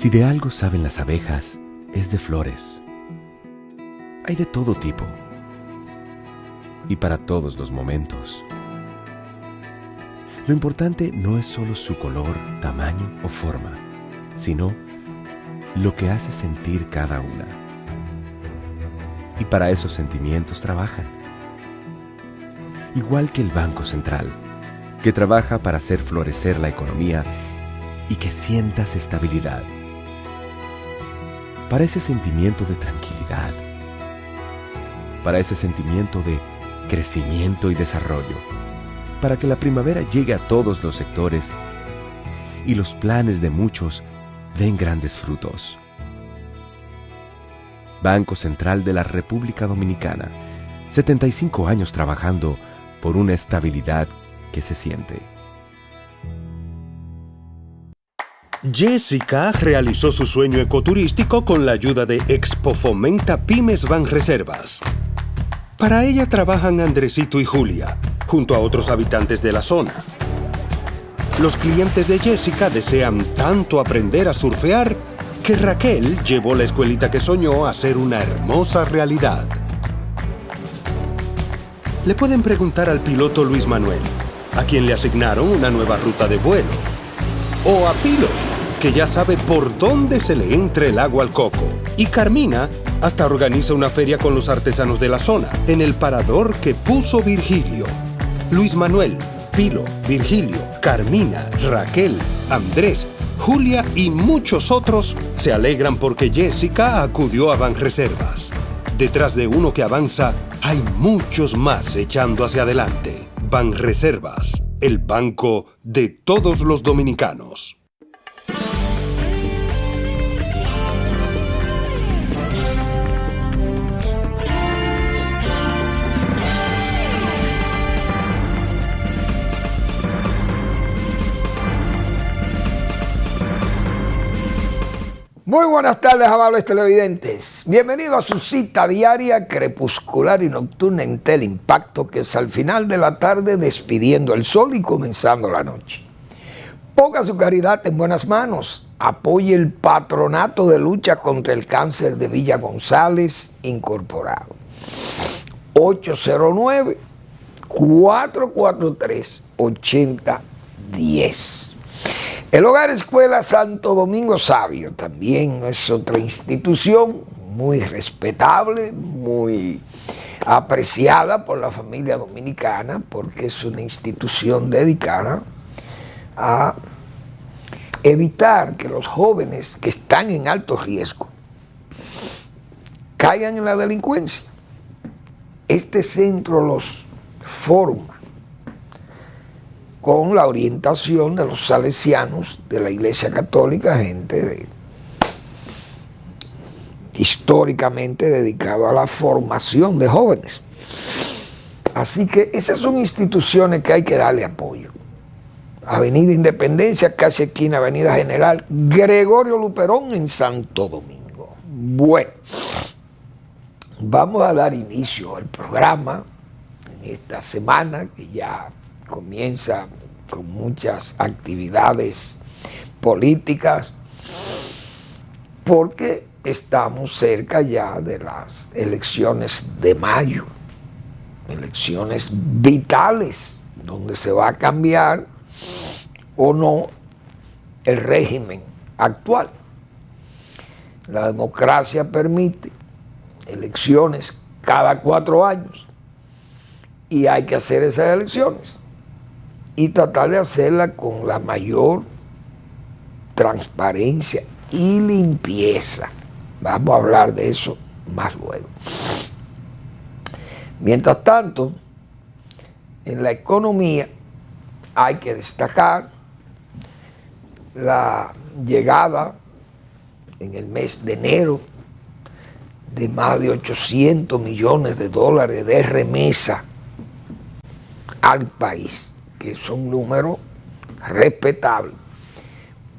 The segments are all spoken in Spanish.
Si de algo saben las abejas, es de flores. Hay de todo tipo y para todos los momentos. Lo importante no es solo su color, tamaño o forma, sino lo que hace sentir cada una. Y para esos sentimientos trabajan. Igual que el Banco Central, que trabaja para hacer florecer la economía y que sientas estabilidad. Para ese sentimiento de tranquilidad, para ese sentimiento de crecimiento y desarrollo, para que la primavera llegue a todos los sectores y los planes de muchos den grandes frutos. Banco Central de la República Dominicana, 75 años trabajando por una estabilidad que se siente. Jessica realizó su sueño ecoturístico con la ayuda de Expo Fomenta Pymes Banreservas. Para ella trabajan Andresito y Julia, junto a otros habitantes de la zona. Los clientes de Jessica desean tanto aprender a surfear que Raquel llevó la escuelita que soñó a ser una hermosa realidad. Le pueden preguntar al piloto Luis Manuel, a quien le asignaron una nueva ruta de vuelo. O a Pilo, que ya sabe por dónde se le entra el agua al coco. Y Carmina hasta organiza una feria con los artesanos de la zona, en el parador que puso Virgilio. Luis Manuel, Pilo, Virgilio, Carmina, Raquel, Andrés, Julia y muchos otros se alegran porque Jessica acudió a Banreservas. Detrás de uno que avanza, hay muchos más echando hacia adelante. Banreservas, el banco de todos los dominicanos. Muy buenas tardes, amables televidentes. Bienvenidos a su cita diaria, crepuscular y nocturna en Teleimpacto, que es al final de la tarde despidiendo el sol y comenzando la noche. Ponga su caridad en buenas manos. Apoye el Patronato de Lucha contra el Cáncer de Villa González Incorporado. 809-443-8010. El Hogar Escuela Santo Domingo Sabio también es otra institución muy respetable, muy apreciada por la familia dominicana, porque es una institución dedicada a evitar que los jóvenes que están en alto riesgo caigan en la delincuencia. Este centro los forma con la orientación de los salesianos de la Iglesia Católica, gente históricamente dedicado a la formación de jóvenes. Así que esas son instituciones que hay que darle apoyo. Avenida Independencia, casi esquina Avenida General Gregorio Luperón en Santo Domingo. Bueno, vamos a dar inicio al programa en esta semana que ya comienza con muchas actividades políticas, porque estamos cerca ya de las elecciones de mayo, elecciones vitales, donde se va a cambiar o no el régimen actual. La democracia permite elecciones cada 4 años y hay que hacer esas elecciones y tratar de hacerla con la mayor transparencia y limpieza. Vamos a hablar de eso más luego. Mientras tanto, en la economía hay que destacar la llegada en el mes de enero de más de 800 millones de dólares de remesa al país, que son números respetables,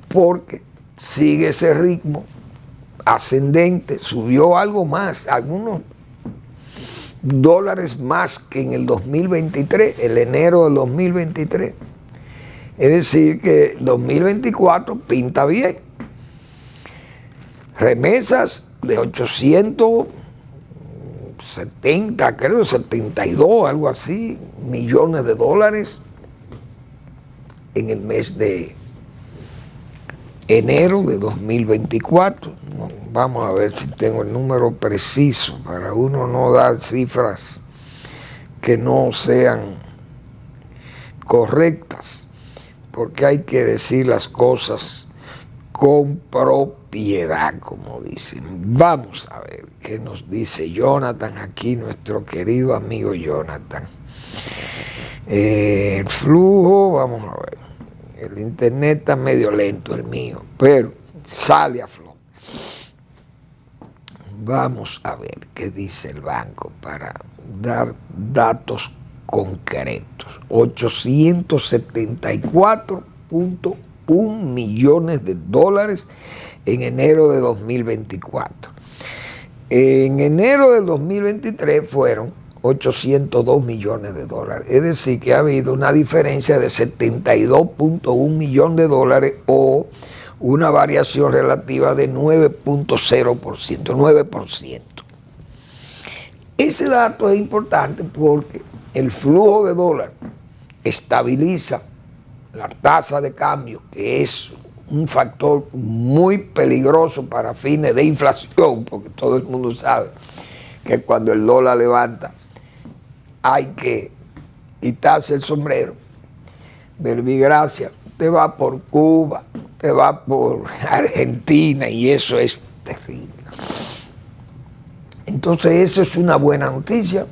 porque sigue ese ritmo ascendente, subió algo más, algunos dólares más que en el 2023, el enero del 2023. Es decir, que 2024 pinta bien. remesas de 870, creo 72, algo así, millones de dólares en el mes de enero de 2024. Vamos a ver si tengo el número preciso para uno no dar cifras que no sean correctas, porque hay que decir las cosas con propiedad, como dicen. Vamos a ver qué nos dice Jonathan aquí, nuestro querido amigo Jonathan. El flujo, vamos a ver. El internet está medio lento el mío, pero sale a flote. Vamos a ver qué dice el banco para dar datos concretos. 874.1 millones de dólares en enero de 2024. En enero del 2023 fueron 802 millones de dólares. Es decir, que ha habido una diferencia de 72.1 millones de dólares o una variación relativa de 9.0%, 9%. Ese dato es importante porque el flujo de dólar estabiliza la tasa de cambio, que es un factor muy peligroso para fines de inflación, porque todo el mundo sabe que cuando el dólar levanta hay que quitarse el sombrero. Verbigracia, te va por Cuba, te va por Argentina y eso es terrible. Entonces eso es una buena noticia,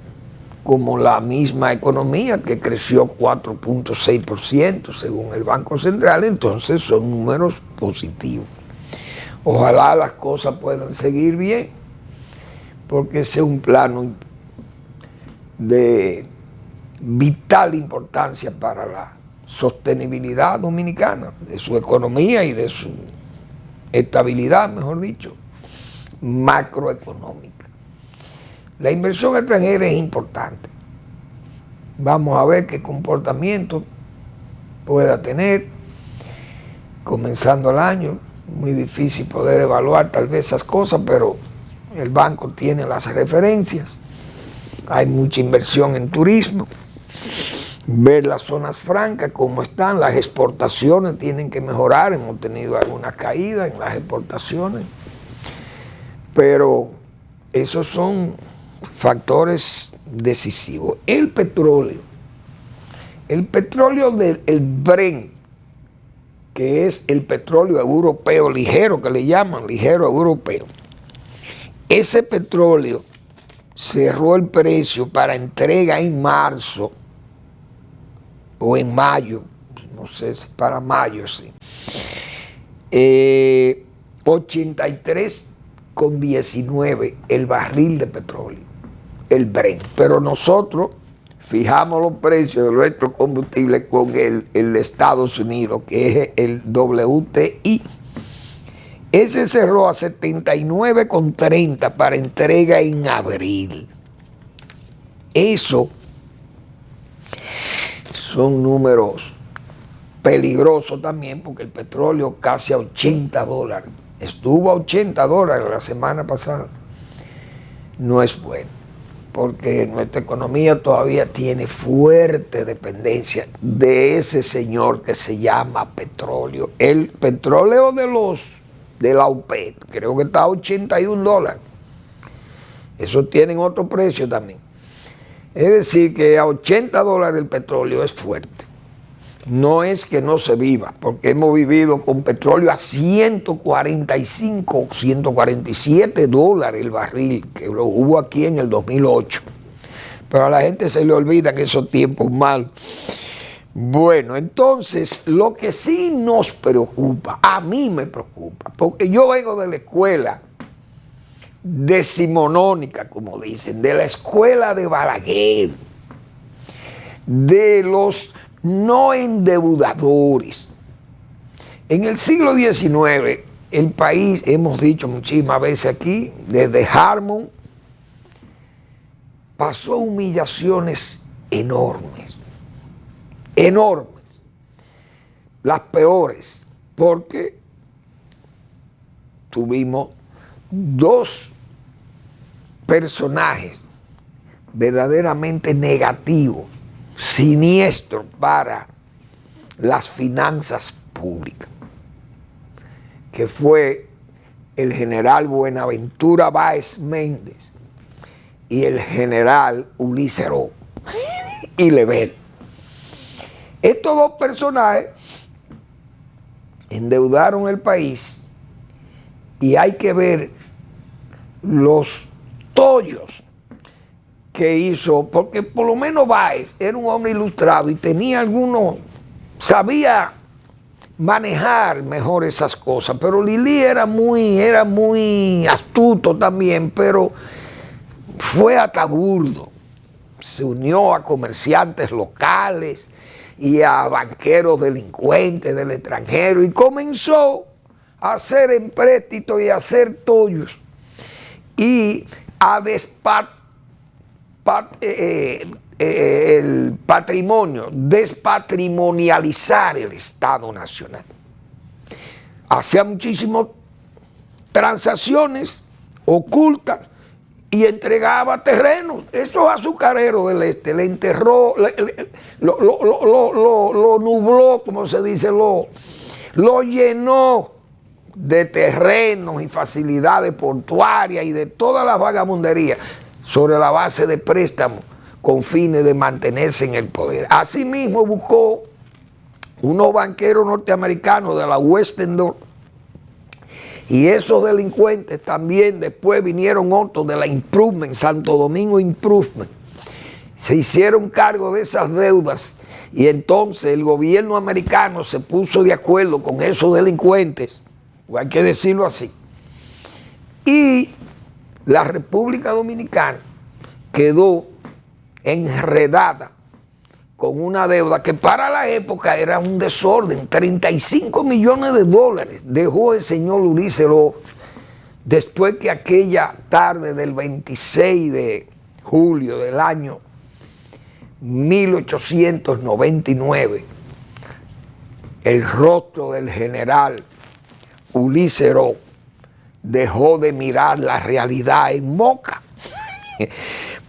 como la misma economía que creció 4.6% según el Banco Central, entonces son números positivos. Ojalá las cosas puedan seguir bien, porque ese es un plano de vital importancia para la sostenibilidad dominicana, de su economía y de su estabilidad, mejor dicho, macroeconómica. La inversión extranjera es importante. Vamos a ver qué comportamiento pueda tener comenzando el año. Muy difícil poder evaluar tal vez esas cosas, pero el banco tiene las referencias. Hay mucha inversión en turismo. Ver las zonas francas, cómo están, las exportaciones tienen que mejorar. Hemos tenido algunas caídas en las exportaciones, pero esos son factores decisivos. El petróleo del Brent, que es el petróleo europeo ligero, que le llaman ligero europeo, ese petróleo cerró el precio para entrega en marzo o en mayo, no sé si para mayo, sí, 83,19 el barril de petróleo, el Brent. Pero nosotros fijamos los precios de nuestro combustible con el de Estados Unidos, que es el WTI. Ese cerró a 79,30 para entrega en abril. Eso son números peligrosos también, porque el petróleo casi a $80. Estuvo a $80 la semana pasada. No es bueno, porque nuestra economía todavía tiene fuerte dependencia de ese señor que se llama petróleo. El petróleo de la OPEP, creo que está a $81. Eso tienen otro precio también. Es decir, que a $80 el petróleo es fuerte. No es que no se viva, porque hemos vivido con petróleo a 145, 147 dólares el barril, que lo hubo aquí en el 2008. Pero a la gente se le olvidan esos tiempos malos. Bueno, entonces, lo que sí nos preocupa, a mí me preocupa, porque yo vengo de la escuela decimonónica, como dicen, de la escuela de Balaguer, de los no endeudadores. En el siglo XIX, el país, hemos dicho muchísimas veces aquí, desde Harmon, pasó humillaciones enormes, enormes, las peores, porque tuvimos dos personajes verdaderamente negativos, siniestros para las finanzas públicas, que fue el general Buenaventura Báez Méndez y el general Ulises Heró y Lever. Estos dos personajes endeudaron el país y hay que ver los tollos que hizo, porque por lo menos Báez era un hombre ilustrado y tenía sabía manejar mejor esas cosas, pero Lili era muy astuto también, pero fue ataburdo. Se unió a comerciantes locales y a banqueros delincuentes del extranjero y comenzó a hacer empréstitos y a hacer tollos y a el patrimonio, despatrimonializar el Estado Nacional. Hacía muchísimas transacciones ocultas y entregaba terrenos. Esos azucareros del este le enterró, lo nubló, como se dice, lo llenó de terrenos y facilidades portuarias y de todas las vagabunderías sobre la base de préstamos con fines de mantenerse en el poder. Asimismo buscó unos banqueros norteamericanos de la Western Door, y esos delincuentes también después vinieron otros de la Improvement, Santo Domingo Improvement, se hicieron cargo de esas deudas y entonces el gobierno americano se puso de acuerdo con esos delincuentes, hay que decirlo así, y la República Dominicana quedó enredada con una deuda que para la época era un desorden. 35 millones de dólares dejó el señor Ulises Heró después que aquella tarde del 26 de julio del año 1899 el rostro del general Ulises Heró dejó de mirar la realidad en Moca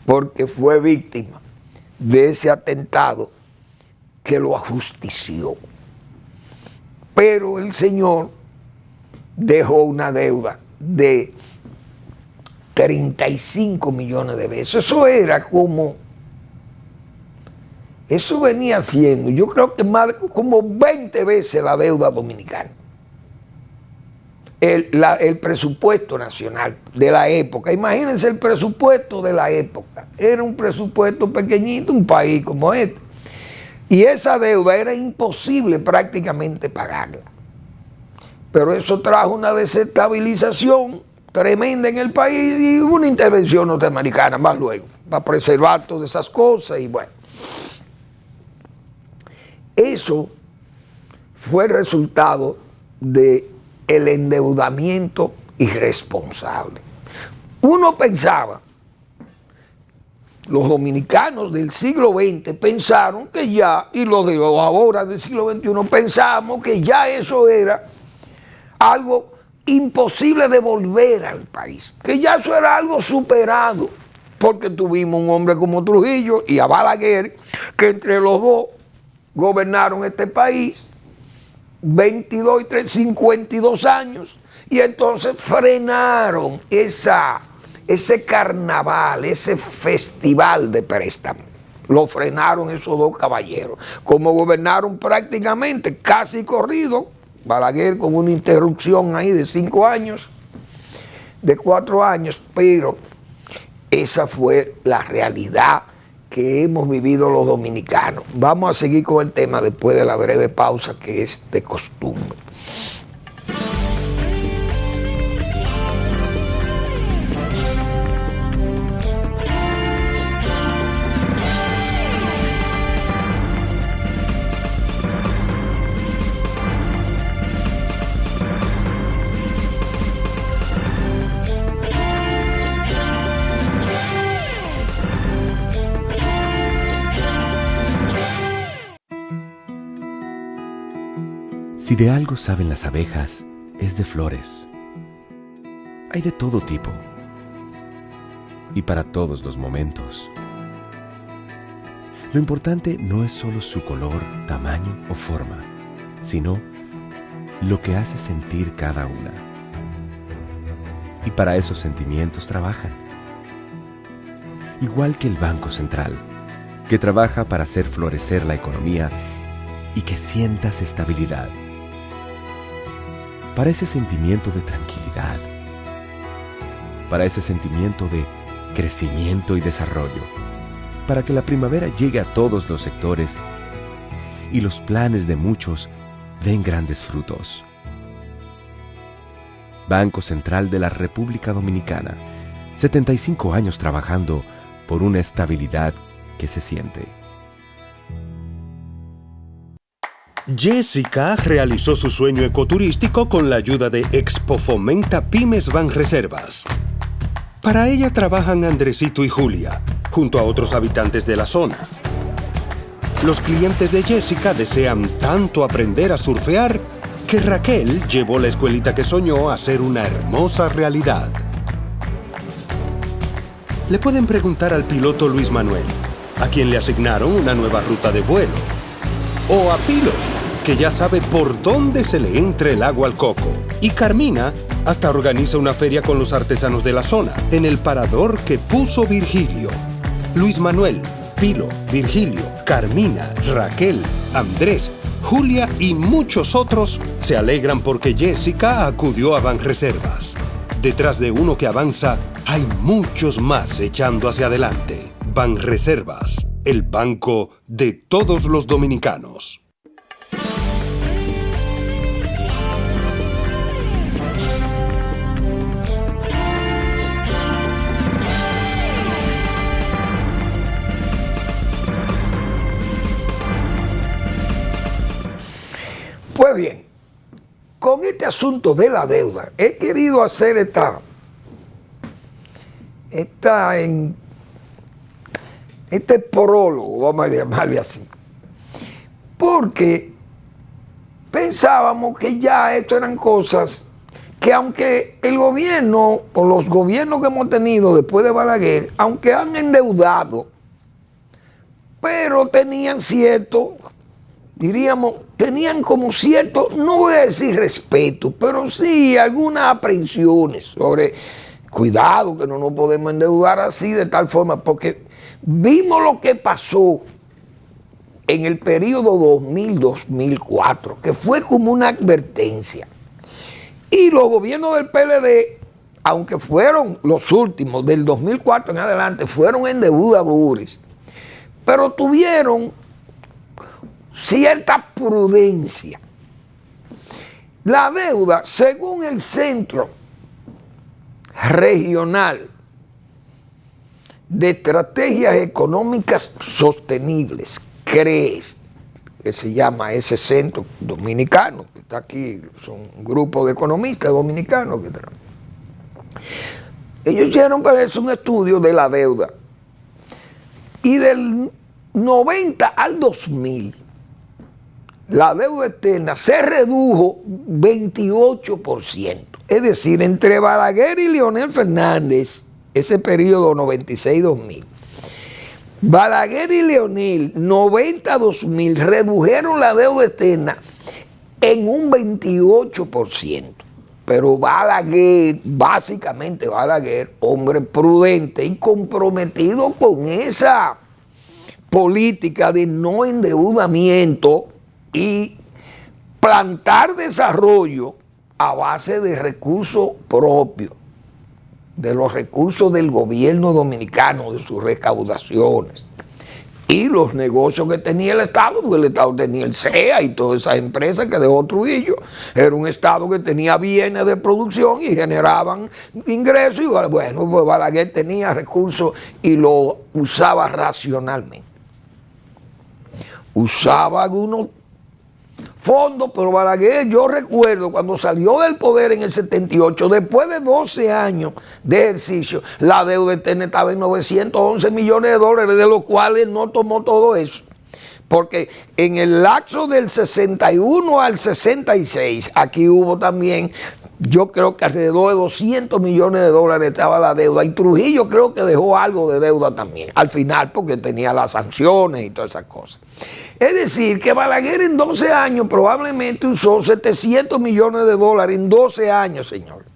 porque fue víctima de ese atentado que lo ajustició. Pero el señor dejó una deuda de 35 millones de pesos. Eso era eso venía siendo, yo creo que como 20 veces la deuda dominicana. El presupuesto nacional de la época. Imagínense el presupuesto de la época. Era un presupuesto pequeñito, un país como este. Y esa deuda era imposible prácticamente pagarla. Pero eso trajo una desestabilización tremenda en el país y una intervención norteamericana más luego, para preservar todas esas cosas y bueno. Eso fue el resultado de el endeudamiento irresponsable. Uno pensaba, los dominicanos del siglo XX pensaron que ya, y los de ahora del siglo XXI pensamos que ya eso era algo imposible de volver al país, que ya eso era algo superado, porque tuvimos un hombre como Trujillo y a Balaguer, que entre los dos gobernaron este país 22 y 52 años, y entonces frenaron ese carnaval, ese festival de préstamo. Lo frenaron esos dos caballeros. Como gobernaron prácticamente casi corrido, Balaguer con una interrupción ahí de 5 años, de 4 años, pero esa fue la realidad que hemos vivido los dominicanos. Vamos a seguir con el tema después de la breve pausa que es de costumbre. Si de algo saben las abejas, es de flores. Hay de todo tipo y para todos los momentos. Lo importante no es solo su color, tamaño o forma, sino lo que hace sentir cada una. Y para esos sentimientos trabajan. Igual que el Banco Central, que trabaja para hacer florecer la economía y que sientas estabilidad. Para ese sentimiento de tranquilidad, para ese sentimiento de crecimiento y desarrollo, para que la primavera llegue a todos los sectores y los planes de muchos den grandes frutos. Banco Central de la República Dominicana, 75 años trabajando por una estabilidad que se siente. Jessica realizó su sueño ecoturístico con la ayuda de Expo Fomenta Pymes Banreservas. Para ella trabajan Andresito y Julia, junto a otros habitantes de la zona. Los clientes de Jessica desean tanto aprender a surfear que Raquel llevó la escuelita que soñó a ser una hermosa realidad. Le pueden preguntar al piloto Luis Manuel, a quien le asignaron una nueva ruta de vuelo, o a Pilo, que ya sabe por dónde se le entra el agua al coco, y Carmina hasta organiza una feria con los artesanos de la zona, en el parador que puso Virgilio. Luis Manuel, Pilo, Virgilio, Carmina, Raquel, Andrés, Julia y muchos otros se alegran porque Jessica acudió a Banreservas. Detrás de uno que avanza, hay muchos más echando hacia adelante. Banreservas, el banco de todos los dominicanos. Pues bien, con este asunto de la deuda, he querido hacer este prólogo, vamos a llamarle así, porque pensábamos que ya esto eran cosas que, aunque el gobierno o los gobiernos que hemos tenido después de Balaguer, aunque han endeudado, pero tenían cierto, diríamos, tenían como cierto, no voy a decir respeto, pero sí algunas aprensiones sobre cuidado, que no nos podemos endeudar así de tal forma, porque vimos lo que pasó en el periodo 2000-2004, que fue como una advertencia. Y los gobiernos del PLD, aunque fueron los últimos, del 2004 en adelante, fueron endeudadores, pero tuvieron cierta prudencia. La deuda, según el Centro Regional de Estrategias Económicas Sostenibles, CREES, que se llama ese centro dominicano, que está aquí, son un grupo de economistas dominicanos que trabajan. Ellos hicieron para eso un estudio de la deuda. Y del 90 al 2000, la deuda externa se redujo 28%. Es decir, entre Balaguer y Leonel Fernández, ese periodo 96-2000, Balaguer y Leonel, 90-2000, redujeron la deuda externa en un 28%. Pero Balaguer, básicamente Balaguer, hombre prudente y comprometido con esa política de no endeudamiento y plantar desarrollo a base de recursos propios, de los recursos del gobierno dominicano, de sus recaudaciones y los negocios que tenía el Estado, porque el Estado tenía el CEA y todas esas empresas que dejó Trujillo. Era un Estado que tenía bienes de producción y generaban ingresos, y bueno, pues Balaguer tenía recursos y lo usaba racionalmente. Usaba algunos fondos, pero Balaguer, yo recuerdo cuando salió del poder en el 78, después de 12 años de ejercicio, la deuda externa estaba en 911 millones de dólares, de los cuales no tomó todo eso. Porque en el lapso del 61 al 66, aquí hubo también Yo creo que alrededor de 200 millones de dólares estaba la deuda. Y Trujillo creo que dejó algo de deuda también, al final, porque tenía las sanciones y todas esas cosas. Es decir, que Balaguer en 12 años probablemente usó 700 millones de dólares en 12 años, señor.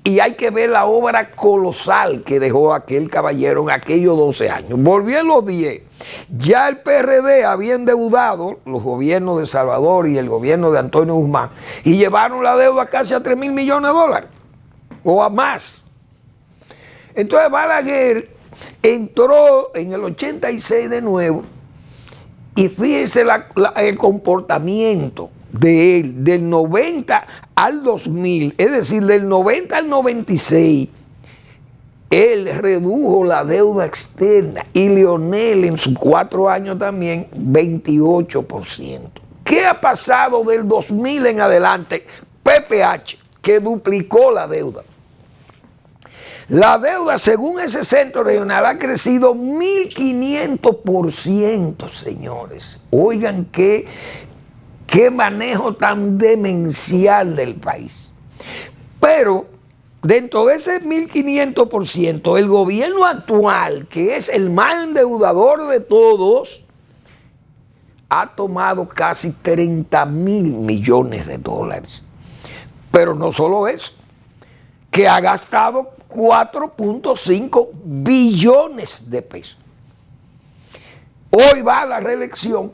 Y hay que ver la obra colosal que dejó aquel caballero en aquellos 12 años. Volvió en los 10. Ya el PRD había endeudado, los gobiernos de Salvador y el gobierno de Antonio Guzmán, y llevaron la deuda casi a 3.000 millones de dólares, o a más. Entonces Balaguer entró en el 86 de nuevo, y fíjense el comportamiento de él, del 90 al 2000, es decir, del 90 al 96, él redujo la deuda externa, y Leonel en sus 4 años también, 28%. ¿Qué ha pasado del 2000 en adelante? PPH, que duplicó la deuda. La deuda, según ese centro regional, ha crecido 1.500%, señores. Oigan qué manejo tan demencial del país. Pero dentro de ese 1.500%, el gobierno actual, que es el más endeudador de todos, ha tomado casi 30.000 millones de dólares. Pero no solo eso, que ha gastado 4.5 billones de pesos. Hoy va a la reelección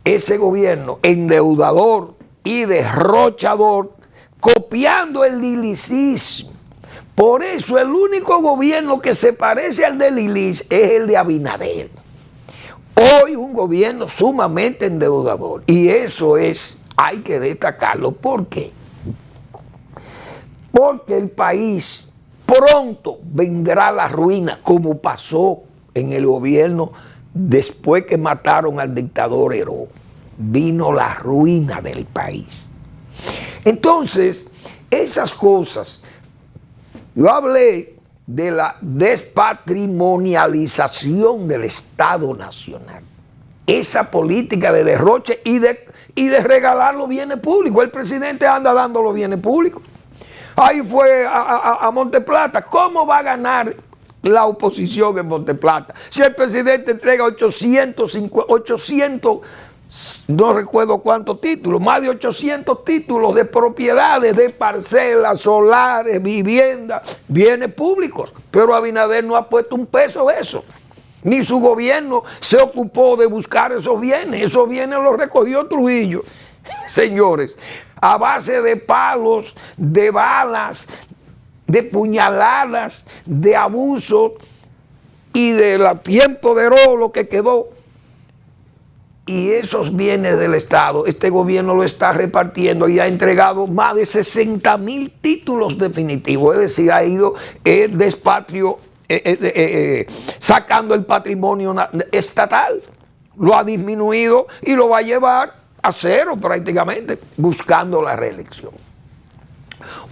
ese gobierno endeudador y derrochador, copiando el lilicismo. Por eso el único gobierno que se parece al de Lilis es el de Abinader. Hoy un gobierno sumamente endeudador, y eso hay que destacarlo. ¿Por qué? Porque el país pronto vendrá a la ruina, como pasó en el gobierno después que mataron al dictador Heró. Vino la ruina del país. Entonces, esas cosas, yo hablé de la despatrimonialización del Estado Nacional. Esa política de derroche y de regalar los bienes públicos. El presidente anda dando los bienes públicos. Ahí fue a Monteplata. ¿Cómo va a ganar la oposición en Monteplata si el presidente entrega 800, no recuerdo cuántos títulos, más de 800 títulos de propiedades, de parcelas, solares, viviendas, bienes públicos? Pero Abinader no ha puesto un peso de eso, ni su gobierno se ocupó de buscar esos bienes los recogió Trujillo, señores, a base de palos, de balas, de puñaladas, de abusos y del tiempo de Heró, lo que quedó. Y esos bienes del Estado, este gobierno lo está repartiendo y ha entregado más de 60.000 títulos definitivos. Es decir, ha ido sacando el patrimonio estatal. Lo ha disminuido y lo va a llevar a cero prácticamente, buscando la reelección.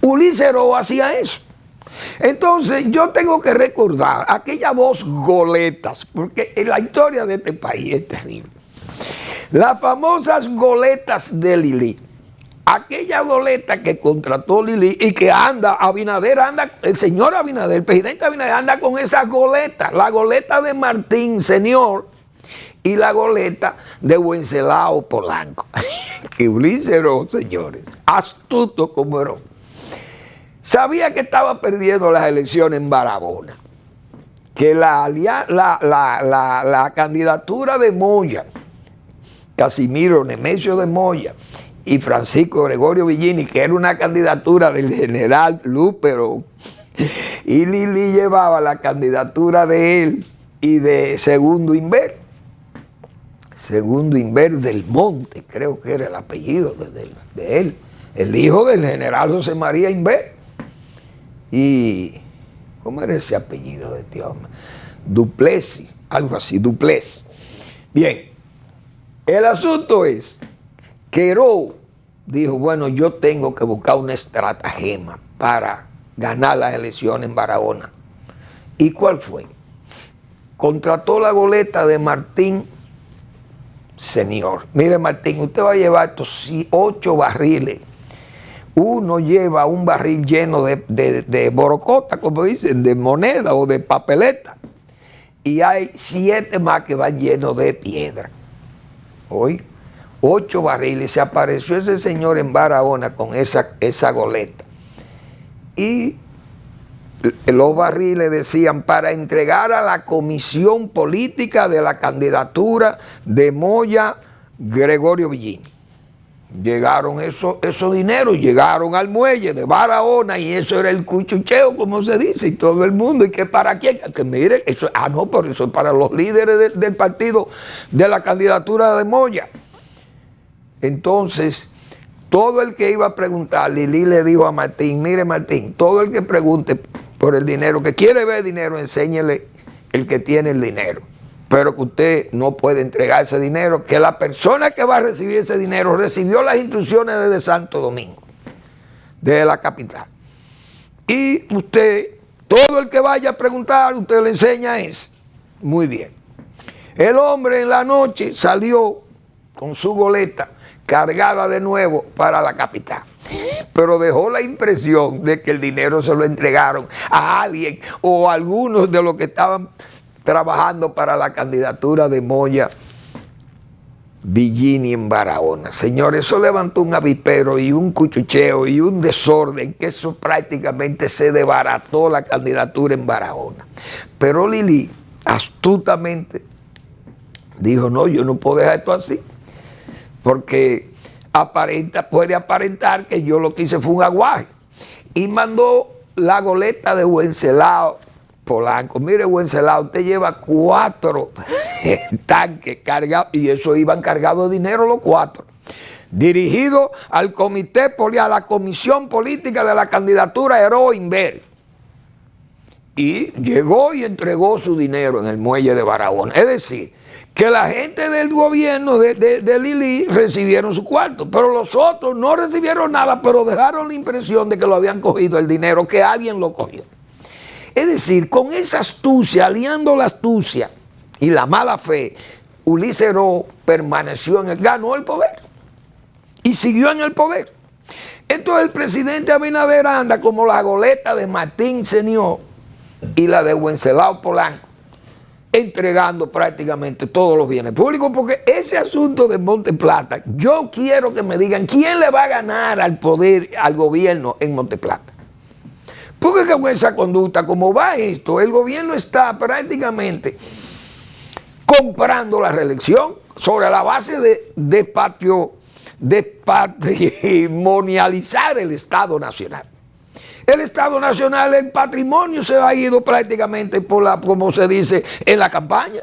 Ulises Heró hacía eso. Entonces yo tengo que recordar aquellas 2 goletas, porque la historia de este país es terrible. Las famosas goletas de Lili. Aquella goleta que contrató Lili y que el señor Abinader, el presidente Abinader anda con esas goletas. La goleta de Martín, señor, y la goleta de Wenceslao Polanco. Que Ulises Heró, señores, astuto como Heró, sabía que estaba perdiendo las elecciones en Barahona, que la candidatura de Moya, Casimiro Nemesio de Moya y Francisco Gregorio Villini, que era una candidatura del general Luperón, y Lili llevaba la candidatura de él y de Segundo Inver del Monte, creo que era el apellido de él, el hijo del general José María Inver. Y ¿cómo era ese apellido de este hombre? Duplessis, algo así, Duplessis. Bien, el asunto es que Heró dijo, bueno, yo tengo que buscar una estratagema para ganar las elecciones en Barahona. ¿Y cuál fue? Contrató la goleta de Martín Senior. Mire, Martín, usted va a llevar estos 8 barriles uno lleva un barril lleno de borocota, como dicen, de moneda o de papeleta, y hay 7 más que van llenos de piedra. Hoy, 8 barriles. Se apareció ese señor en Barahona con esa goleta. Y los barriles decían: para entregar a la comisión política de la candidatura de Moya Gregorio Villini. Llegaron esos dineros, llegaron al muelle de Barahona, y eso era el cuchucheo, como se dice, y todo el mundo. ¿Y que para quién? Que mire, eso, no, pero eso es para los líderes del partido de la candidatura de Moya. Entonces, todo el que iba a preguntar, Lili le dijo a Martín: mire, Martín, todo el que pregunte por el dinero, que quiere ver dinero, enséñele el que tiene el dinero. Pero que usted no puede entregar ese dinero, que la persona que va a recibir ese dinero recibió las instrucciones desde Santo Domingo, desde la capital. Y usted, todo el que vaya a preguntar, usted le enseña eso. Muy bien. El hombre en la noche salió con su goleta cargada de nuevo para la capital, pero dejó la impresión de que el dinero se lo entregaron a alguien o a algunos de los que estaban trabajando para la candidatura de Moya Villini en Barahona. Señores, eso levantó un avispero y un cuchucheo y un desorden, que eso prácticamente se desbarató la candidatura en Barahona. Pero Lili astutamente dijo: no, yo no puedo dejar esto así, porque puede aparentar que yo lo que hice fue un aguaje. Y mandó la goleta de Wenceslao Polanco. Mire, Wenceslao, usted lleva 4 tanques cargados, y eso iban cargados de dinero los 4, dirigido al comité, a la comisión política de la candidatura Heró Inver. Y llegó y entregó su dinero en el muelle de Barahona. Es decir, que la gente del gobierno de Lili recibieron su cuarto, pero los otros no recibieron nada, pero dejaron la impresión de que lo habían cogido el dinero, que alguien lo cogió. Es decir, con esa astucia, aliando la astucia y la mala fe, Ulises Heró permaneció ganó el poder y siguió en el poder. Entonces el presidente Abinader anda como la goleta de Martín Senior y la de Wenceslao Polanco, entregando prácticamente todos los bienes públicos, porque ese asunto de Monteplata, yo quiero que me digan quién le va a ganar al poder, al gobierno en Monteplata. Porque con esa conducta, como va esto, el gobierno está prácticamente comprando la reelección sobre la base de patrimonializar el Estado Nacional. El Estado Nacional, el patrimonio se ha ido prácticamente como se dice, en la campaña.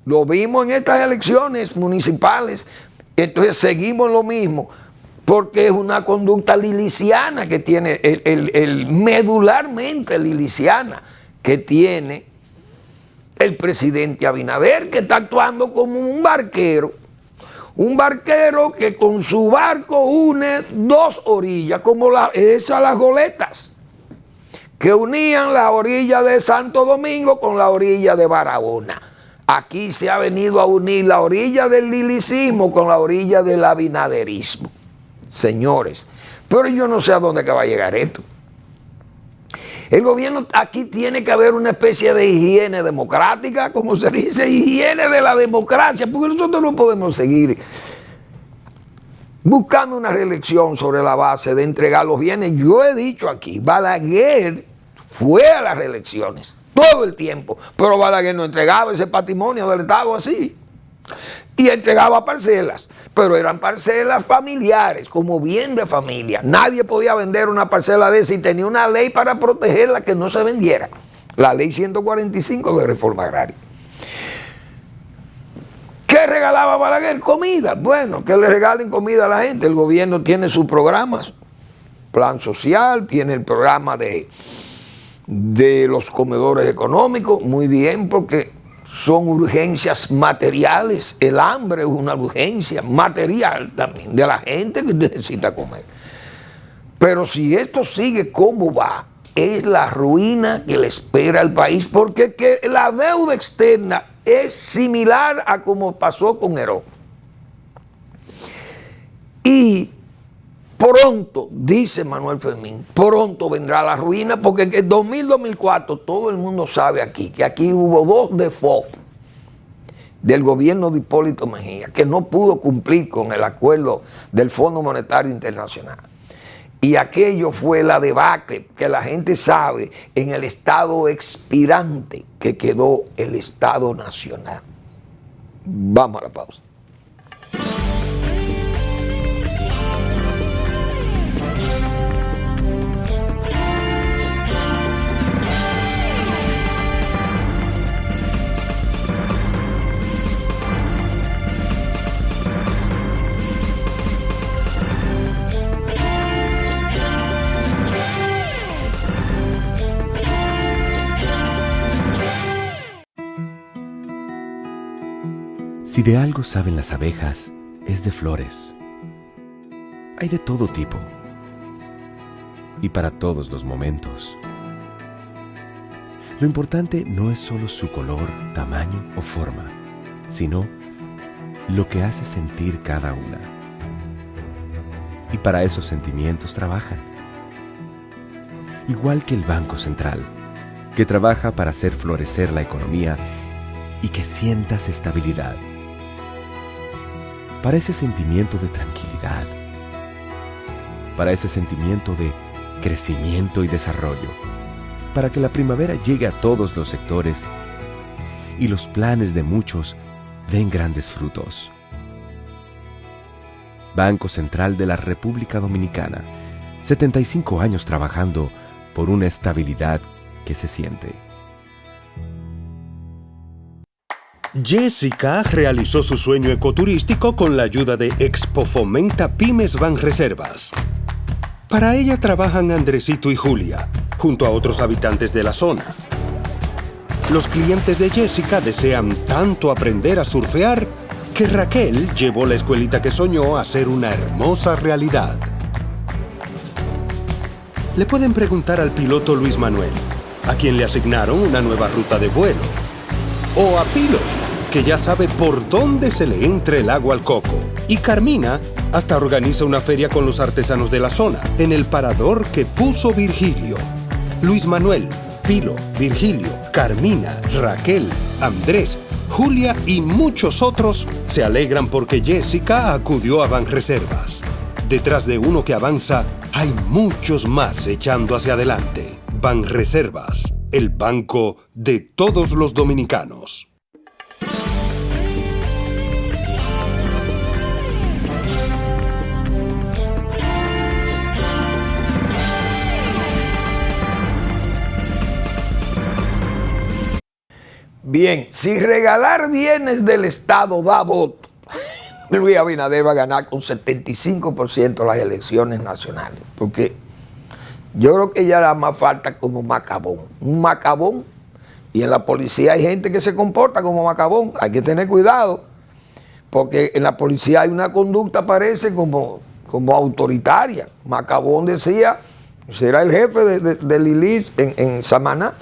Lo vimos en estas elecciones municipales, entonces seguimos lo mismo, porque es una conducta liliciana que tiene, medularmente liliciana que tiene el presidente Abinader, que está actuando como un barquero que con su barco une 2 orillas, como esas las goletas, que unían la orilla de Santo Domingo con la orilla de Barahona. Aquí se ha venido a unir la orilla del lilicismo con la orilla del abinaderismo. Señores, pero yo no sé a dónde que va a llegar esto. El gobierno, aquí tiene que haber una especie de higiene democrática, como se dice, higiene de la democracia, porque nosotros no podemos seguir buscando una reelección sobre la base de entregar los bienes. Yo he dicho aquí, Balaguer fue a las reelecciones todo el tiempo, pero Balaguer no entregaba ese patrimonio del Estado así, y entregaba parcelas, pero eran parcelas familiares, como bien de familia. Nadie podía vender una parcela de esa y tenía una ley para protegerla que no se vendiera. La ley 145 de reforma agraria. ¿Qué regalaba Balaguer? Comida. Bueno, que le regalen comida a la gente. El gobierno tiene sus programas, plan social, tiene el programa de los comedores económicos. Muy bien, porque son urgencias materiales. El hambre es una urgencia material también de la gente que necesita comer. Pero si esto sigue como va, es la ruina que le espera al país, porque la deuda externa es similar a como pasó con Heró. Y pronto, dice Manuel Fermín, pronto vendrá la ruina, porque en el 2000-2004 todo el mundo sabe aquí que aquí hubo 2 defaults del gobierno de Hipólito Mejía, que no pudo cumplir con el acuerdo del Fondo Monetario Internacional. Y aquello fue la debacle que la gente sabe en el estado expirante que quedó el Estado Nacional. Vamos a la pausa. Si de algo saben las abejas, es de flores. Hay de todo tipo y para todos los momentos. Lo importante no es solo su color, tamaño o forma, sino lo que hace sentir cada una. Y para esos sentimientos trabajan. Igual que el Banco Central, que trabaja para hacer florecer la economía y que sientas estabilidad. Para ese sentimiento de tranquilidad, para ese sentimiento de crecimiento y desarrollo, para que la primavera llegue a todos los sectores y los planes de muchos den grandes frutos. Banco Central de la República Dominicana, 75 años trabajando por una estabilidad que se siente. Jessica realizó su sueño ecoturístico con la ayuda de Expo Fomenta Pymes Banreservas. Para ella trabajan Andresito y Julia, junto a otros habitantes de la zona. Los clientes de Jessica desean tanto aprender a surfear que Raquel llevó la escuelita que soñó a ser una hermosa realidad. Le pueden preguntar al piloto Luis Manuel, a quien le asignaron una nueva ruta de vuelo, o a Pilo, que ya sabe por dónde se le entra el agua al coco. Y Carmina hasta organiza una feria con los artesanos de la zona, en el parador que puso Virgilio. Luis Manuel, Pilo, Virgilio, Carmina, Raquel, Andrés, Julia y muchos otros se alegran porque Jessica acudió a Banreservas. Detrás de uno que avanza, hay muchos más echando hacia adelante. Banreservas, el banco de todos los dominicanos. Bien, si regalar bienes del Estado da voto, Luis Abinader va a ganar con 75% las elecciones nacionales. Porque yo creo que ya da más falta como Macabón. Un Macabón, y en la policía hay gente que se comporta como Macabón. Hay que tener cuidado, porque en la policía hay una conducta, parece, como autoritaria. Macabón decía, será el jefe de Lilis en Samaná.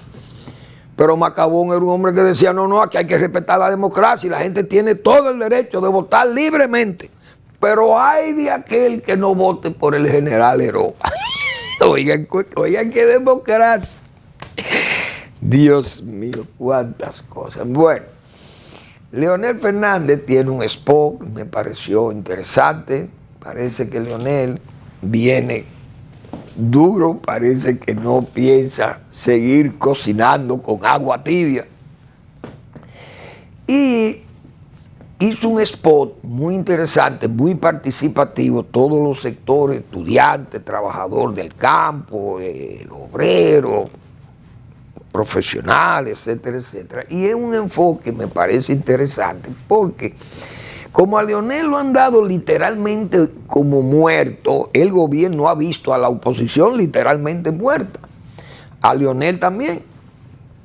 Pero Macabón era un hombre que decía, no, aquí hay que respetar la democracia y la gente tiene todo el derecho de votar libremente. Pero hay de aquel que no vote por el general Heró. Oigan qué democracia. Dios mío, cuántas cosas. Bueno, Leonel Fernández tiene un spot, me pareció interesante. Parece que Leonel viene duro, parece que no piensa seguir cocinando con agua tibia. Y hizo un spot muy interesante, muy participativo, todos los sectores, estudiantes, trabajador del campo, obrero, profesional, etcétera, etcétera. Y es un enfoque, me parece interesante, porque como a Leonel lo han dado literalmente como muerto, el gobierno ha visto a la oposición literalmente muerta. A Leonel también.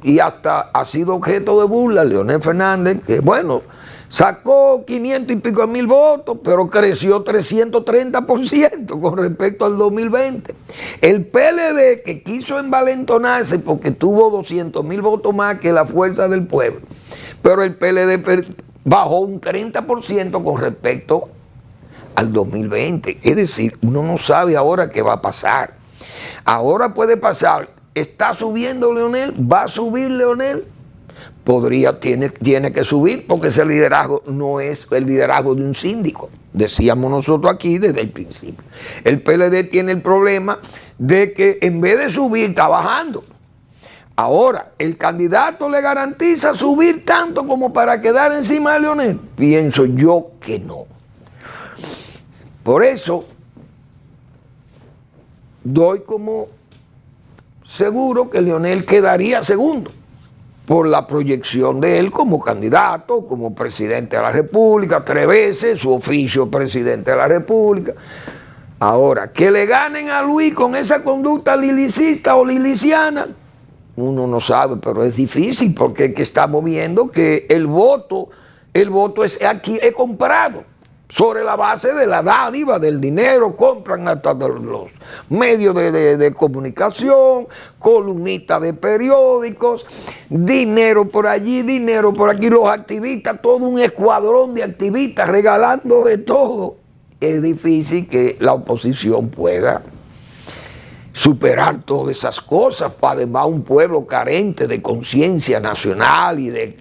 Y hasta ha sido objeto de burla Leonel Fernández, que bueno, sacó 500 y pico mil votos, pero creció 330% con respecto al 2020. El PLD, que quiso envalentonarse porque tuvo 200,000 votos más que la Fuerza del Pueblo, pero el PLD bajó un 30% con respecto al 2020. Es decir, uno no sabe ahora qué va a pasar. Ahora puede pasar, está subiendo Leonel, va a subir Leonel. Tiene que subir porque ese liderazgo no es el liderazgo de un síndico. Decíamos nosotros aquí desde el principio. El PLD tiene el problema de que en vez de subir está bajando. Ahora, ¿el candidato le garantiza subir tanto como para quedar encima de Leonel? Pienso yo que no. Por eso, doy como seguro que Leonel quedaría segundo, por la proyección de él como candidato, como presidente de la República, 3 veces, su oficio presidente de la República. Ahora, que le ganen a Luis con esa conducta lilicista o liliciana, uno no sabe, pero es difícil porque es que estamos viendo que el voto es aquí es comprado sobre la base de la dádiva, del dinero, compran hasta los medios de comunicación, columnistas de periódicos, dinero por allí, dinero por aquí, los activistas, todo un escuadrón de activistas regalando de todo. Es difícil que la oposición pueda superar todas esas cosas, para además un pueblo carente de conciencia nacional y de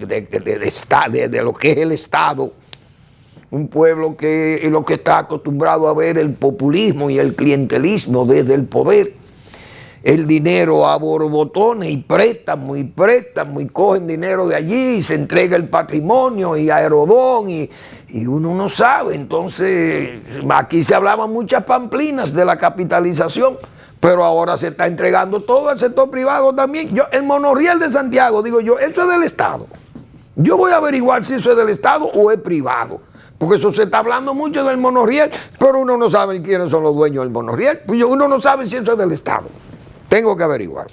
lo que es el Estado, un pueblo que lo que está acostumbrado a ver el populismo y el clientelismo desde el poder, el dinero a borbotones y préstamos y cogen dinero de allí y se entrega el patrimonio y aerodón y uno no sabe. Entonces aquí se hablaban muchas pamplinas de la capitalización, pero ahora se está entregando todo al sector privado también. El monorriel de Santiago, digo yo, eso es del Estado. Yo voy a averiguar si eso es del Estado o es privado, porque eso se está hablando mucho del monorriel, pero uno no sabe quiénes son los dueños del monorriel. Uno no sabe si eso es del Estado. Tengo que averiguar.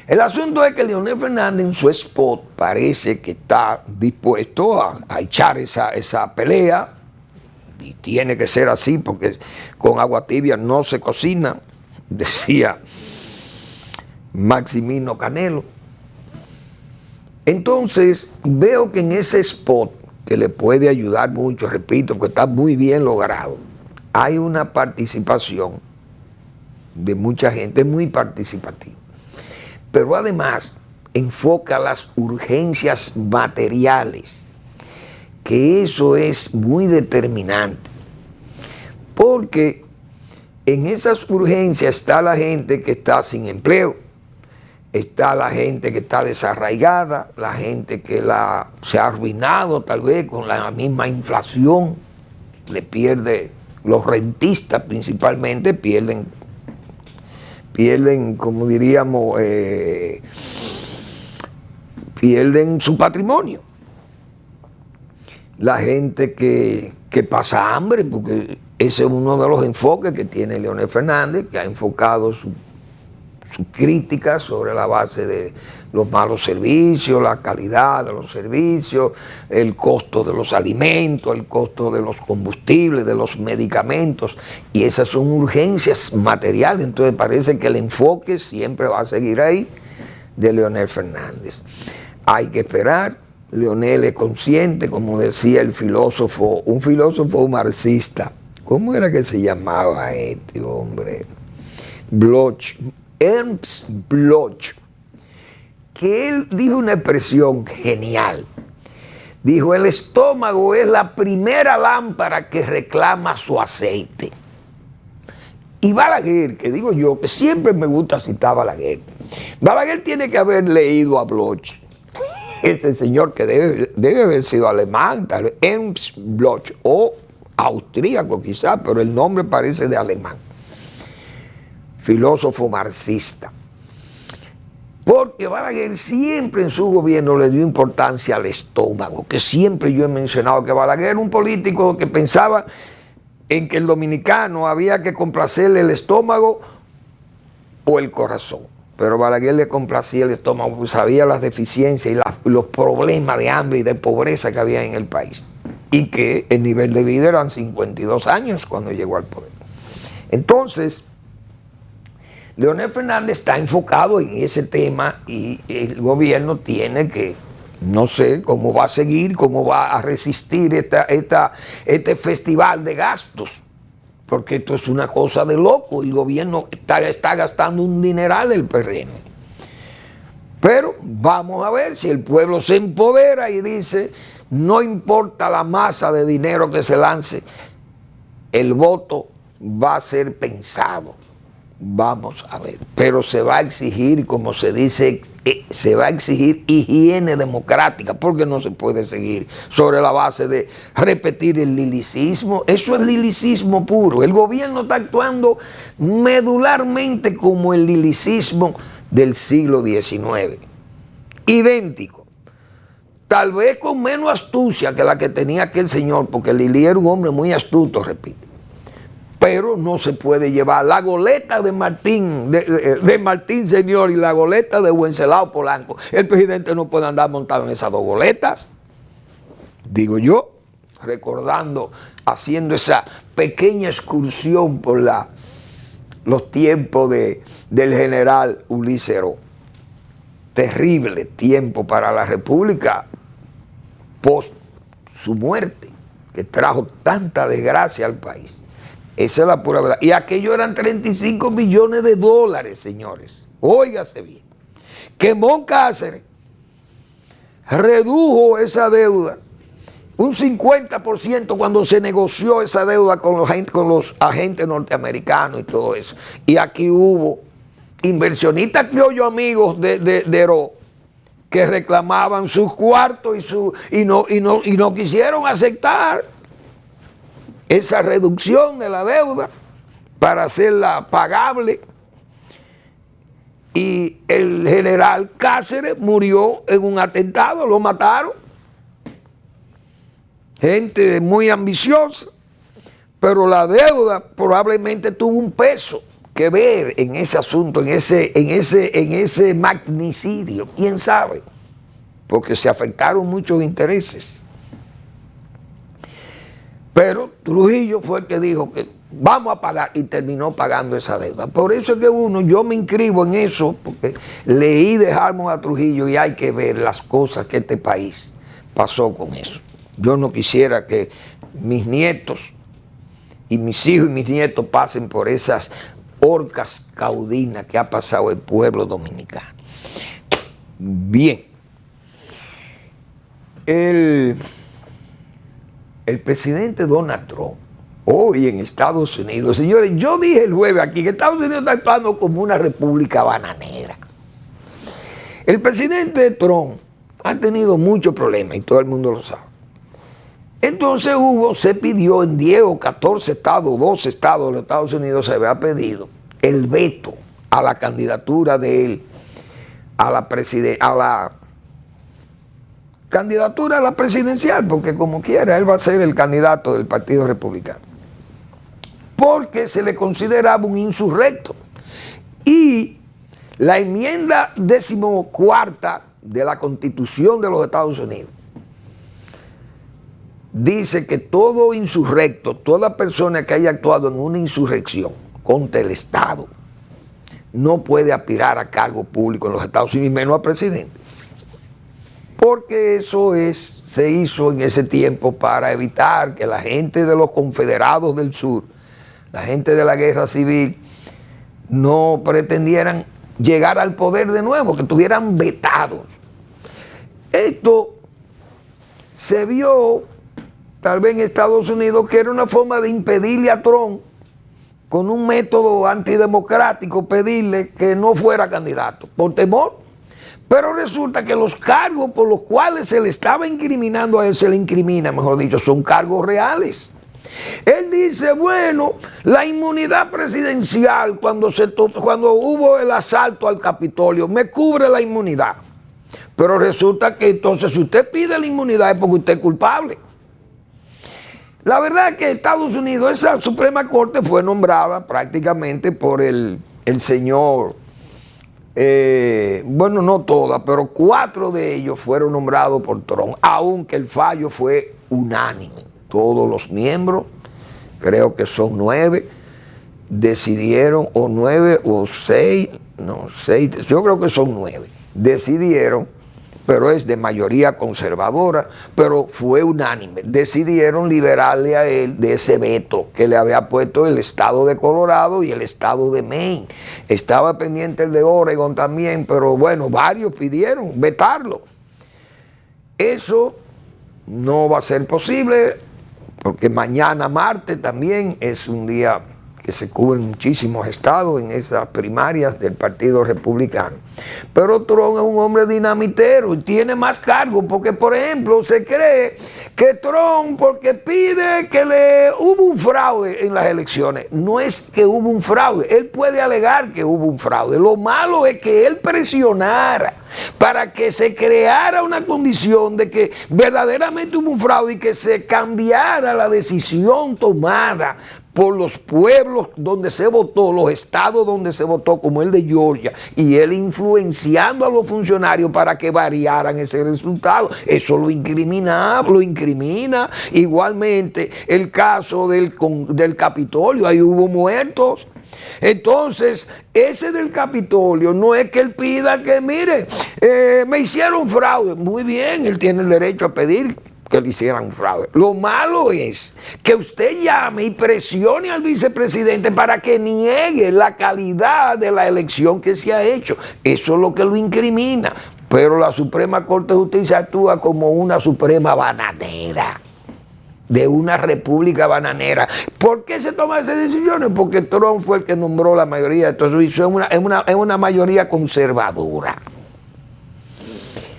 El asunto es que Leonel Fernández en su spot parece que está dispuesto a echar esa pelea. Y tiene que ser así porque con agua tibia no se cocina, decía Maximino Canelo. Entonces veo que en ese spot, que le puede ayudar mucho, repito, que está muy bien logrado, hay una participación de mucha gente, muy participativa. Pero además enfoca las urgencias materiales, que eso es muy determinante, porque en esas urgencias está la gente que está sin empleo, está la gente que está desarraigada, la gente que se ha arruinado tal vez con la misma inflación, le pierde, los rentistas principalmente pierden, como diríamos, pierden su patrimonio. La gente que pasa hambre, porque ese es uno de los enfoques que tiene Leonel Fernández, que ha enfocado su crítica sobre la base de los malos servicios, la calidad de los servicios, el costo de los alimentos, el costo de los combustibles, de los medicamentos, y esas son urgencias materiales. Entonces parece que el enfoque siempre va a seguir ahí de Leonel Fernández. Hay que esperar. Leonel es consciente, como decía el filósofo, un filósofo marxista. ¿Cómo era que se llamaba este hombre? Bloch, Ernst Bloch, que él dijo una expresión genial. Dijo: el estómago es la primera lámpara que reclama su aceite. Y Balaguer, que digo yo, que siempre me gusta citar a Balaguer, Balaguer tiene que haber leído a Bloch. Ese señor que debe haber sido alemán, tal vez, Ernst Bloch, o austríaco quizás, pero el nombre parece de alemán. Filósofo marxista. Porque Balaguer siempre en su gobierno le dio importancia al estómago, que siempre yo he mencionado que Balaguer era un político que pensaba en que el dominicano había que complacerle el estómago o el corazón. Pero Balaguer le complacía el estómago, porque sabía las deficiencias y los problemas de hambre y de pobreza que había en el país. Y que el nivel de vida eran 52 años cuando llegó al poder. Entonces, Leonel Fernández está enfocado en ese tema y el gobierno tiene que No sé cómo va a seguir, cómo va a resistir este festival de gastos, porque esto es una cosa de loco. El gobierno está gastando un dineral del PRM. Pero vamos a ver si el pueblo se empodera y dice, no importa la masa de dinero que se lance, el voto va a ser pensado. Vamos a ver, pero se va a exigir, como se dice, se va a exigir higiene democrática, porque no se puede seguir sobre la base de repetir el lilicismo. Eso es lilicismo puro. El gobierno está actuando medularmente como el lilicismo del siglo XIX, idéntico, tal vez con menos astucia que la que tenía aquel señor, porque Lili era un hombre muy astuto, repito. Pero no se puede llevar la goleta de Martín, de Martín Señor y la goleta de Wenceslao Polanco. El presidente no puede andar montado en esas dos goletas, digo yo, recordando, haciendo esa pequeña excursión por los tiempos del general Ulises Heró. Terrible tiempo para la República post su muerte, que trajo tanta desgracia al país. Esa es la pura verdad. Y aquello eran 35 millones de dólares, señores. Óigase bien. Que Cáceres redujo esa deuda un 50% cuando se negoció esa deuda con los agentes norteamericanos y todo eso. Y aquí hubo inversionistas criollos amigos de Heró que reclamaban sus cuartos y no quisieron aceptar esa reducción de la deuda para hacerla pagable. Y el general Cáceres murió en un atentado, lo mataron. Gente muy ambiciosa, pero la deuda probablemente tuvo un peso que ver en ese asunto, en ese magnicidio. ¿Quién sabe? Porque se afectaron muchos intereses. Pero Trujillo fue el que dijo que vamos a pagar y terminó pagando esa deuda. Por eso es que yo me inscribo en eso, porque leí de Harmon a Trujillo y hay que ver las cosas que este país pasó con eso. Yo no quisiera que mis nietos y mis hijos y mis nietos pasen por esas horcas caudinas que ha pasado el pueblo dominicano. Bien. El presidente Donald Trump, hoy en Estados Unidos, señores, yo dije el jueves aquí que Estados Unidos está actuando como una república bananera. El presidente Trump ha tenido muchos problemas y todo el mundo lo sabe. Entonces se pidió en 10 o 14 estados, 12 estados de los Estados Unidos se había pedido el veto a la candidatura de él a la candidatura a la presidencial, porque como quiera, él va a ser el candidato del Partido Republicano. Porque se le consideraba un insurrecto. Y la enmienda 14ª de la Constitución de los Estados Unidos dice que todo insurrecto, toda persona que haya actuado en una insurrección contra el Estado, no puede aspirar a cargo público en los Estados Unidos, menos a presidente. Porque eso se hizo en ese tiempo para evitar que la gente de los confederados del sur, la gente de la guerra civil, no pretendieran llegar al poder de nuevo, que estuvieran vetados. Esto se vio tal vez en Estados Unidos que era una forma de impedirle a Trump, con un método antidemocrático, pedirle que no fuera candidato, por temor. Pero resulta que los cargos por los cuales se le estaba incriminando a él, se le incrimina, mejor dicho, son cargos reales. Él dice, bueno, la inmunidad presidencial cuando hubo el asalto al Capitolio, me cubre la inmunidad. Pero resulta que entonces si usted pide la inmunidad es porque usted es culpable. La verdad es que Estados Unidos, esa Suprema Corte fue nombrada prácticamente por el señor... bueno, no todas, pero 4 de ellos fueron nombrados por Trump, aunque el fallo fue unánime. Todos los miembros, creo que son 9, decidieron, o 9 o 6, no, 6, yo creo que son 9, decidieron pero es de mayoría conservadora, pero fue unánime. Decidieron liberarle a él de ese veto que le había puesto el estado de Colorado y el estado de Maine. Estaba pendiente el de Oregon también, pero bueno, varios pidieron vetarlo. Eso no va a ser posible, porque mañana martes también es un día que se cubren muchísimos estados en esas primarias del Partido Republicano. Pero Trump es un hombre dinamitero y tiene más cargos, porque por ejemplo se cree que Trump, porque pide que hubo un fraude en las elecciones, no es que hubo un fraude, él puede alegar que hubo un fraude, lo malo es que él presionara para que se creara una condición de que verdaderamente hubo un fraude y que se cambiara la decisión tomada por los pueblos donde se votó, los estados donde se votó, como el de Georgia, y él influenciando a los funcionarios para que variaran ese resultado. Eso lo incrimina. Igualmente el caso del Capitolio, ahí hubo muertos. Entonces, ese del Capitolio no es que él pida que, mire, me hicieron fraude. Muy bien, él tiene el derecho a pedir que le hicieran fraude. Lo malo es que usted llame y presione al vicepresidente para que niegue la calidad de la elección que se ha hecho. Eso es lo que lo incrimina. Pero la Suprema Corte de Justicia actúa como una suprema bananera, de una república bananera. ¿Por qué se toman esas decisiones? Porque Trump fue el que nombró la mayoría de todo eso. Es una mayoría conservadora.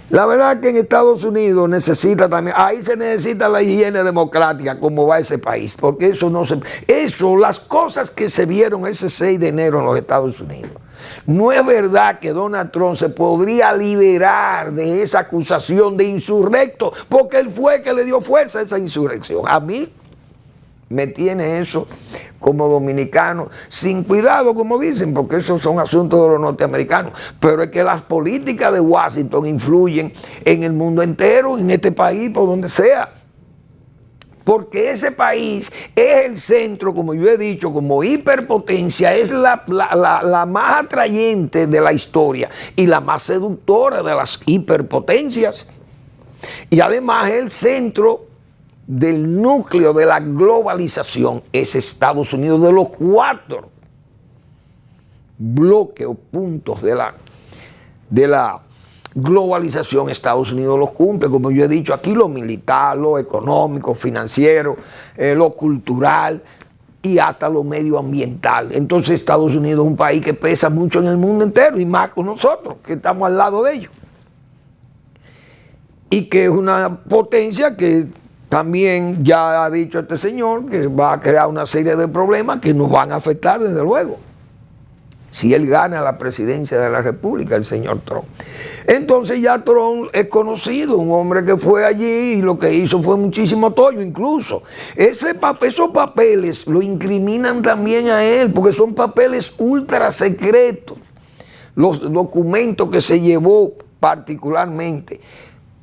La verdad es que en Estados Unidos necesita también, ahí se necesita la higiene democrática, como va ese país, porque las cosas que se vieron ese 6 de enero en los Estados Unidos, no es verdad que Donald Trump se podría liberar de esa acusación de insurrecto, porque él fue el que le dio fuerza a esa insurrección. A mí me tiene eso como dominicano, sin cuidado, como dicen, porque esos son asuntos de los norteamericanos, pero es que las políticas de Washington influyen en el mundo entero, en este país, por donde sea, porque ese país es el centro, como yo he dicho, como hiperpotencia, es la más atrayente de la historia y la más seductora de las hiperpotencias, y además es el centro del núcleo de la globalización. Es Estados Unidos. De los 4 bloques o puntos de la globalización, Estados Unidos los cumple, como yo he dicho aquí, lo militar, lo económico, financiero, lo cultural y hasta lo medioambiental. Entonces Estados Unidos es un país que pesa mucho en el mundo entero, y más con nosotros, que estamos al lado de ellos, y que es una potencia que también ya ha dicho este señor que va a crear una serie de problemas que nos van a afectar desde luego si él gana la presidencia de la República, el señor Trump. Entonces ya Trump es conocido, un hombre que fue allí y lo que hizo fue muchísimo tollo. Incluso esos papeles lo incriminan también a él, porque son papeles ultra secretos. Los documentos que se llevó particularmente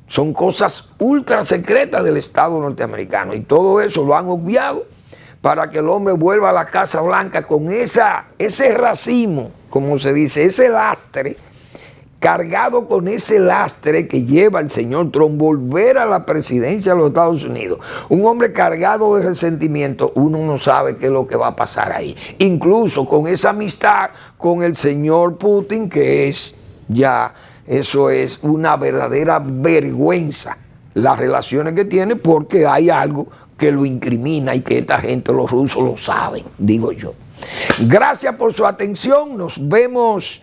son cosas ultra secretas del Estado norteamericano, y todo eso lo han obviado para que el hombre vuelva a la Casa Blanca con ese racimo, como se dice, ese lastre, cargado con ese lastre que lleva el señor Trump, volver a la presidencia de los Estados Unidos. Un hombre cargado de resentimiento, uno no sabe qué es lo que va a pasar ahí. Incluso con esa amistad con el señor Putin, que es ya, eso es una verdadera vergüenza, las relaciones que tiene, porque hay algo que lo incrimina y que esta gente, los rusos, lo saben, digo yo. Gracias por su atención. Nos vemos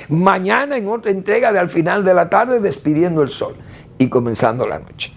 mañana en otra entrega de Al Final de la Tarde, despidiendo el sol y comenzando la noche.